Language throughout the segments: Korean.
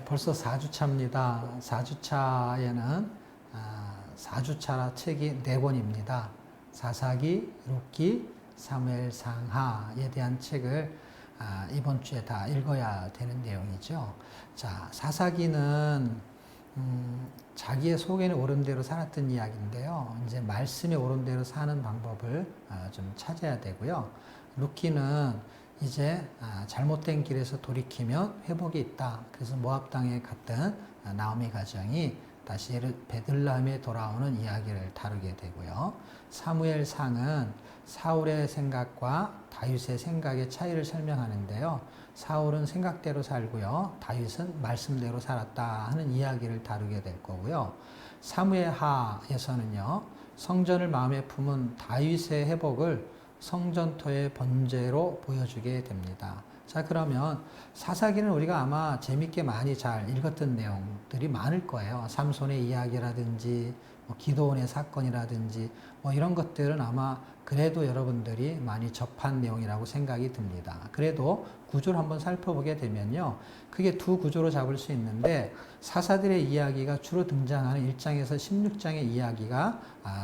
벌써 4주차입니다. 4주차에는 4주차 책이 4권입니다. 사사기, 룻기, 사무엘상하에 대한 책을 이번 주에 다 읽어야 되는 내용이죠. 자, 사사기는 자기의 속에는 옳은 대로 살았던 이야기인데요. 이제 말씀에 옳은 대로 사는 방법을 좀 찾아야 되고요. 룻기는 이제 잘못된 길에서 돌이키면 회복이 있다. 그래서 모압 땅에 갔던 나오미 가정이 다시 베들레헴에 돌아오는 이야기를 다루게 되고요. 사무엘상은 사울의 생각과 다윗의 생각의 차이를 설명하는데요. 사울은 생각대로 살고요. 다윗은 말씀대로 살았다 하는 이야기를 다루게 될 거고요. 사무엘하에서는요. 성전을 마음에 품은 다윗의 회복을 성전토의 번제로 보여주게 됩니다. 자, 그러면 사사기는 우리가 아마 재밌게 많이 잘 읽었던 내용들이 많을 거예요. 삼손의 이야기라든지 기도원의 사건이라든지 이런 것들은 아마 그래도 여러분들이 많이 접한 내용이라고 생각이 듭니다. 그래도 구조를 한번 살펴보게 되면요. 크게 두 구조로 잡을 수 있는데 사사들의 이야기가 주로 등장하는 1장에서 16장의 이야기가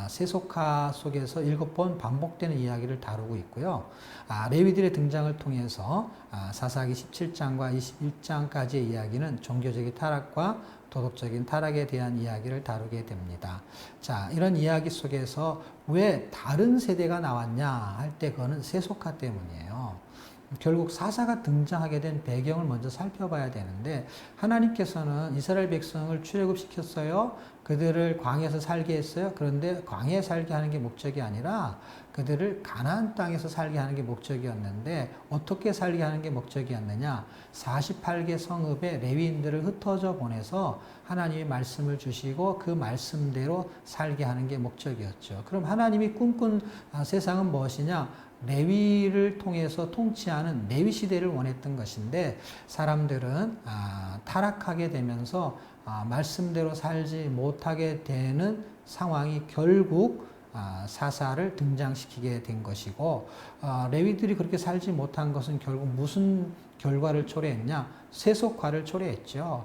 세속화 속에서 7번 반복되는 이야기를 다루고 있고요. 레위들의 등장을 통해서 사사기 17장과 21장까지의 이야기는 종교적인 타락과 도덕적인 타락에 대한 이야기를 다루게 됩니다. 자, 이런 이야기 속에서 왜 다른 세대가 나왔냐 할 때 그거는 세속화 때문이에요. 결국 사사가 등장하게 된 배경을 먼저 살펴봐야 되는데 하나님께서는 이스라엘 백성을 출애굽시켰어요. 그들을 광야에서 살게 했어요. 그런데 광야에 살게 하는 게 목적이 아니라 그들을 가나안 땅에서 살게 하는 게 목적이었는데 어떻게 살게 하는 게 목적이었느냐? 48개 성읍에 레위인들을 흩어져 보내서 하나님이 말씀을 주시고 그 말씀대로 살게 하는 게 목적이었죠. 그럼 하나님이 꿈꾼 세상은 무엇이냐? 레위를 통해서 통치하는 레위 시대를 원했던 것인데 사람들은 타락하게 되면서 말씀대로 살지 못하게 되는 상황이 결국 사사를 등장시키게 된 것이고 레위들이 그렇게 살지 못한 것은 결국 무슨 결과를 초래했냐? 세속화를 초래했죠.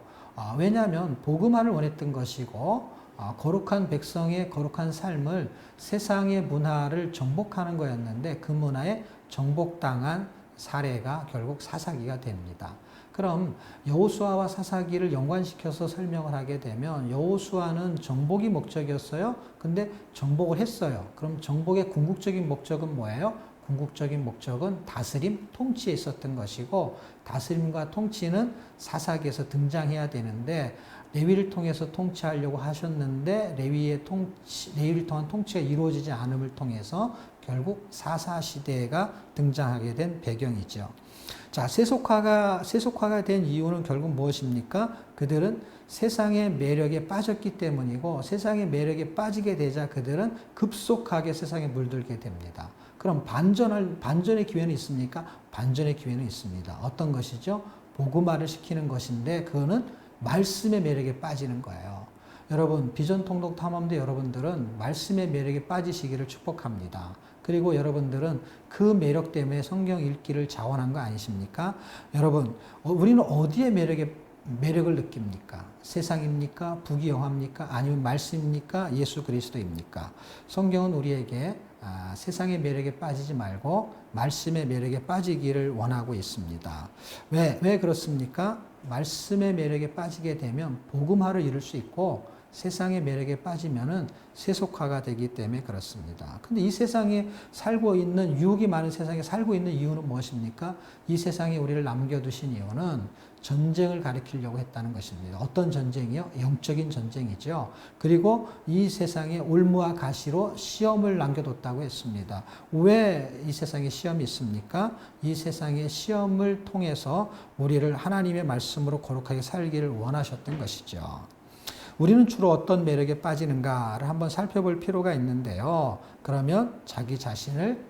왜냐하면 복음화를 원했던 것이고 거룩한 백성의 거룩한 삶을 세상의 문화를 정복하는 거였는데 그 문화에 정복당한 사례가 결국 사사기가 됩니다. 그럼 여호수아와 사사기를 연관시켜서 설명을 하게 되면 여호수아는 정복이 목적이었어요. 근데 정복을 했어요. 그럼 정복의 궁극적인 목적은 뭐예요? 궁극적인 목적은 다스림, 통치에 있었던 것이고 다스림과 통치는 사사기에서 등장해야 되는데 레위를 통해서 통치하려고 하셨는데 레위를 통한 통치가 이루어지지 않음을 통해서 결국 사사 시대가 등장하게 된 배경이죠. 자, 세속화가 된 이유는 결국 무엇입니까? 그들은 세상의 매력에 빠졌기 때문이고 세상의 매력에 빠지게 되자 그들은 급속하게 세상에 물들게 됩니다. 그럼 반전의 기회는 있습니까? 반전의 기회는 있습니다. 어떤 것이죠? 복음화를 시키는 것인데 그거는 말씀의 매력에 빠지는 거예요. 여러분, 비전 통독 탐험대 여러분들은 말씀의 매력에 빠지시기를 축복합니다. 그리고 여러분들은 그 매력 때문에 성경 읽기를 자원한 거 아니십니까? 여러분, 우리는 어디에 매력을 느낍니까? 세상입니까? 부귀영화입니까? 아니면 말씀입니까? 예수 그리스도입니까? 성경은 우리에게 세상의 매력에 빠지지 말고 말씀의 매력에 빠지기를 원하고 있습니다. 왜 그렇습니까? 말씀의 매력에 빠지게 되면 복음화를 이룰 수 있고 세상의 매력에 빠지면은 세속화가 되기 때문에 그렇습니다. 근데 이 세상에 살고 있는 유혹이 많은 세상에 살고 있는 이유는 무엇입니까? 이 세상에 우리를 남겨두신 이유는 전쟁을 가리키려고 했다는 것입니다. 어떤 전쟁이요? 영적인 전쟁이죠. 그리고 이 세상에 올무와 가시로 시험을 남겨뒀다고 했습니다. 왜 이 세상에 시험이 있습니까? 이 세상의 시험을 통해서 우리를 하나님의 말씀으로 거룩하게 살기를 원하셨던 것이죠. 우리는 주로 어떤 매력에 빠지는가를 한번 살펴볼 필요가 있는데요. 그러면 자기 자신을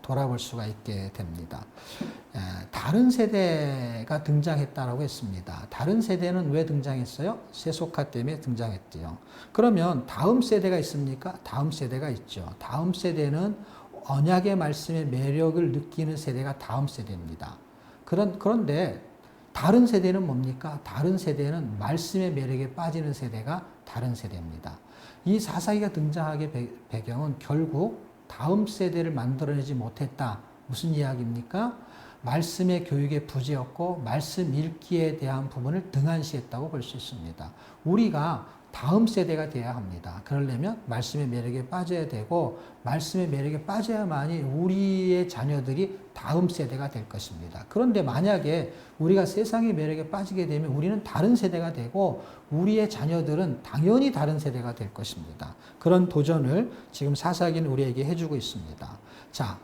돌아볼 수가 있게 됩니다. 다른 세대가 등장했다라고 했습니다. 다른 세대는 왜 등장했어요? 세속화 때문에 등장했대요. 그러면 다음 세대가 있습니까? 다음 세대가 있죠. 다음 세대는 언약의 말씀의 매력을 느끼는 세대가 다음 세대입니다. 그런데 다른 세대는 뭡니까? 다른 세대는 말씀의 매력에 빠지는 세대가 다른 세대입니다. 이 사사기가 등장하게 배경은 결국 다음 세대를 만들어내지 못했다. 무슨 이야기입니까? 말씀의 교육에 부재였고 말씀 읽기에 대한 부분을 등한시했다고 볼 수 있습니다. 우리가 다음 세대가 되어야 합니다. 그러려면 말씀의 매력에 빠져야 되고 말씀의 매력에 빠져야만이 우리의 자녀들이 다음 세대가 될 것입니다. 그런데 만약에 우리가 세상의 매력에 빠지게 되면 우리는 다른 세대가 되고 우리의 자녀들은 당연히 다른 세대가 될 것입니다. 그런 도전을 지금 사사기는 우리에게 해주고 있습니다. 자,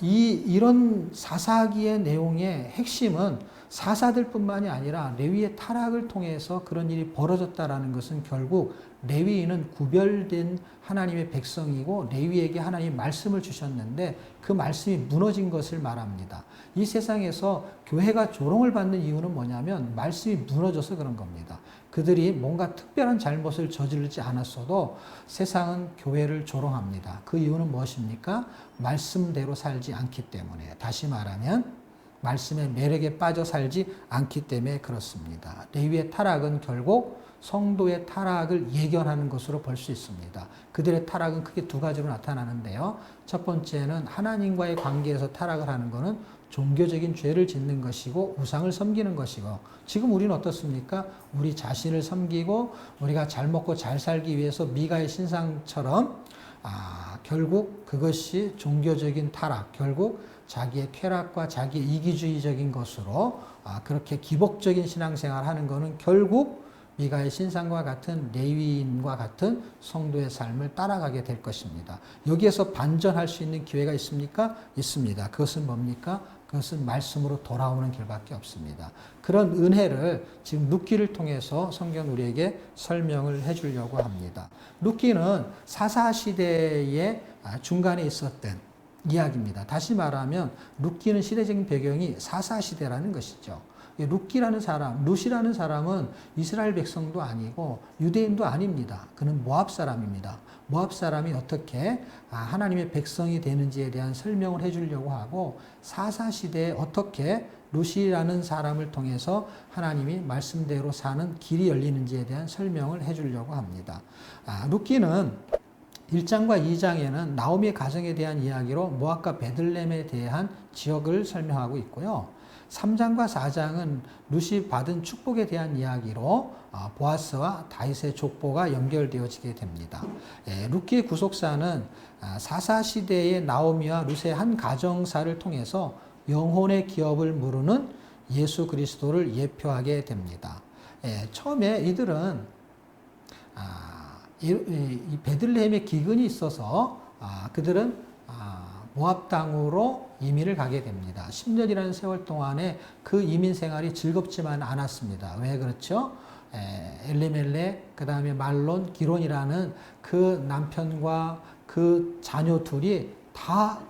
이런 사사기의 내용의 핵심은 사사들뿐만이 아니라 레위의 타락을 통해서 그런 일이 벌어졌다라는 것은 결국 레위인은 구별된 하나님의 백성이고 레위에게 하나님이 말씀을 주셨는데 그 말씀이 무너진 것을 말합니다. 이 세상에서 교회가 조롱을 받는 이유는 뭐냐면 말씀이 무너져서 그런 겁니다. 그들이 뭔가 특별한 잘못을 저지르지 않았어도 세상은 교회를 조롱합니다. 그 이유는 무엇입니까? 말씀대로 살지 않기 때문에. 다시 말하면 말씀의 매력에 빠져 살지 않기 때문에 그렇습니다. 레위의 타락은 결국 성도의 타락을 예견하는 것으로 볼 수 있습니다. 그들의 타락은 크게 두 가지로 나타나는데요. 첫 번째는 하나님과의 관계에서 타락을 하는 것은 종교적인 죄를 짓는 것이고 우상을 섬기는 것이고 지금 우리는 어떻습니까? 우리 자신을 섬기고 우리가 잘 먹고 잘 살기 위해서 미가의 신상처럼 결국 그것이 종교적인 타락, 결국 자기의 쾌락과 자기의 이기주의적인 것으로 그렇게 기복적인 신앙생활을 하는 것은 결국 미가의 신상과 같은 레위인과 같은 성도의 삶을 따라가게 될 것입니다. 여기에서 반전할 수 있는 기회가 있습니까? 있습니다. 그것은 뭡니까? 그것은 말씀으로 돌아오는 길밖에 없습니다. 그런 은혜를 지금 룻기를 통해서 성경 우리에게 설명을 해주려고 합니다. 룻기는 사사시대의 중간에 있었던 이야기입니다. 다시 말하면 룻기는 시대적인 배경이 사사시대라는 것이죠. 룻기라는 사람, 룻이라는 사람은 이스라엘 백성도 아니고 유대인도 아닙니다. 그는 모압 사람입니다. 모압 사람이 어떻게 하나님의 백성이 되는지에 대한 설명을 해주려고 하고 사사시대에 어떻게 룻이라는 사람을 통해서 하나님이 말씀대로 사는 길이 열리는지에 대한 설명을 해주려고 합니다. 룻기는 1장과 2장에는 나오미의 가정에 대한 이야기로 모압과 베들레헴에 대한 지역을 설명하고 있고요. 3장과 4장은 룻이 받은 축복에 대한 이야기로 보아스와 다윗의 족보가 연결되어지게 됩니다. 룻기의 구속사는 사사시대의 나오미와 룻의 한 가정사를 통해서 영혼의 기업을 무르는 예수 그리스도를 예표하게 됩니다. 처음에 이들은 이 베들레헴에 기근이 있어서 그들은 모압 땅으로 이민을 가게 됩니다. 10년이라는 세월 동안에 그 이민 생활이 즐겁지만 않았습니다. 왜 그렇죠? 엘리멜렉, 그 다음에 말론, 기론이라는 그 남편과 그 자녀 둘이 다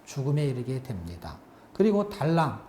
죽음에 이르게 됩니다. 그리고 달랑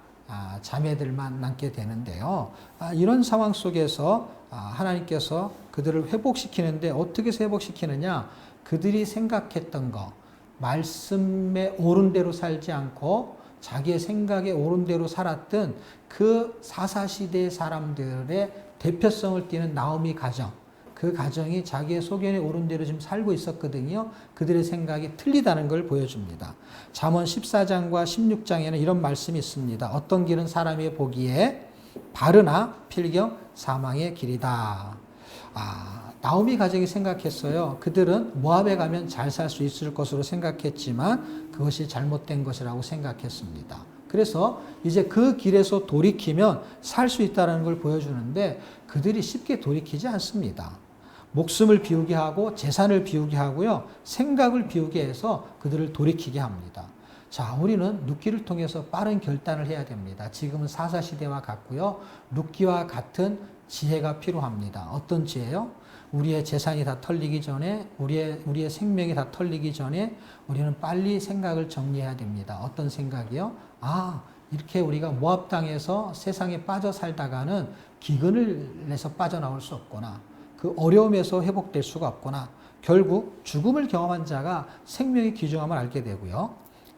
자매들만 남게 되는데요. 이런 상황 속에서 하나님께서 그들을 회복시키는데 어떻게 회복시키느냐? 그들이 생각했던 거, 말씀에 옳은 대로 살지 않고 자기의 생각에 옳은 대로 살았던 그 사사시대 사람들의 대표성을 띠는 나오미 가정, 그 가정이 자기의 소견에 옳은 대로 지금 살고 있었거든요. 그들의 생각이 틀리다는 걸 보여줍니다. 잠언 14장과 16장에는 이런 말씀이 있습니다. 어떤 길은 사람이 보기에 바르나 필경 사망의 길이다. 나오미 가정이 생각했어요. 그들은 모압에 가면 잘 살 수 있을 것으로 생각했지만 그것이 잘못된 것이라고 생각했습니다. 그래서 이제 그 길에서 돌이키면 살 수 있다는 걸 보여주는데 그들이 쉽게 돌이키지 않습니다. 목숨을 비우게 하고 재산을 비우게 하고요. 생각을 비우게 해서 그들을 돌이키게 합니다. 자, 우리는 룻기를 통해서 빠른 결단을 해야 됩니다. 지금은 사사시대와 같고요. 룻기와 같은 지혜가 필요합니다. 어떤 지혜요? 우리의 재산이 다 털리기 전에, 우리의 생명이 다 털리기 전에 우리는 빨리 생각을 정리해야 됩니다. 어떤 생각이요? 이렇게 우리가 모압 땅에서 세상에 빠져 살다가는 기근을 내서 빠져나올 수 없구나. 그 어려움에서 회복될 수가 없구나. 결국 죽음을 경험한 자가 생명의 귀중함을 알게 되고요.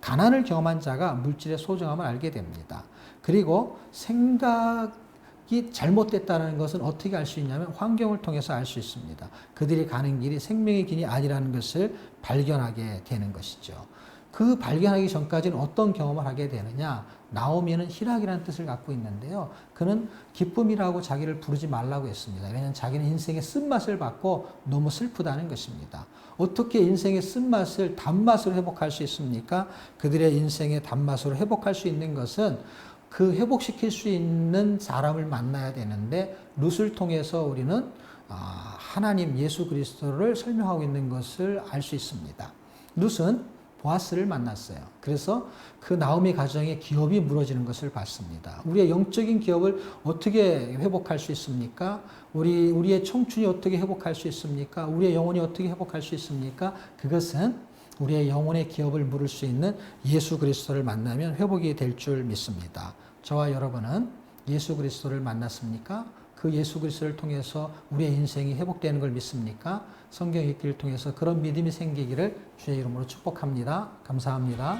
가난을 경험한 자가 물질의 소중함을 알게 됩니다. 그리고 생각이 잘못됐다는 것은 어떻게 알 수 있냐면 환경을 통해서 알 수 있습니다. 그들이 가는 길이 생명의 길이 아니라는 것을 발견하게 되는 것이죠. 그 발견하기 전까지는 어떤 경험을 하게 되느냐? 나오미는 희락이라는 뜻을 갖고 있는데요. 그는 기쁨이라고 자기를 부르지 말라고 했습니다. 왜냐하면 자기는 인생의 쓴맛을 받고 너무 슬프다는 것입니다. 어떻게 인생의 쓴맛을 단맛으로 회복할 수 있습니까? 그들의 인생의 단맛으로 회복할 수 있는 것은 그 회복시킬 수 있는 사람을 만나야 되는데 룻을 통해서 우리는 하나님 예수 그리스도를 설명하고 있는 것을 알 수 있습니다. 룻은 보아스를 만났어요. 그래서 그 나오미 가정의 기업이 무너지는 것을 봤습니다. 우리의 영적인 기업을 어떻게 회복할 수 있습니까? 우리의 청춘이 어떻게 회복할 수 있습니까? 우리의 영혼이 어떻게 회복할 수 있습니까? 그것은 우리의 영혼의 기업을 물을 수 있는 예수 그리스도를 만나면 회복이 될 줄 믿습니다. 저와 여러분은 예수 그리스도를 만났습니까? 그 예수 그리스도를 통해서 우리의 인생이 회복되는 걸 믿습니까? 성경 읽기를 통해서 그런 믿음이 생기기를 주의 이름으로 축복합니다. 감사합니다.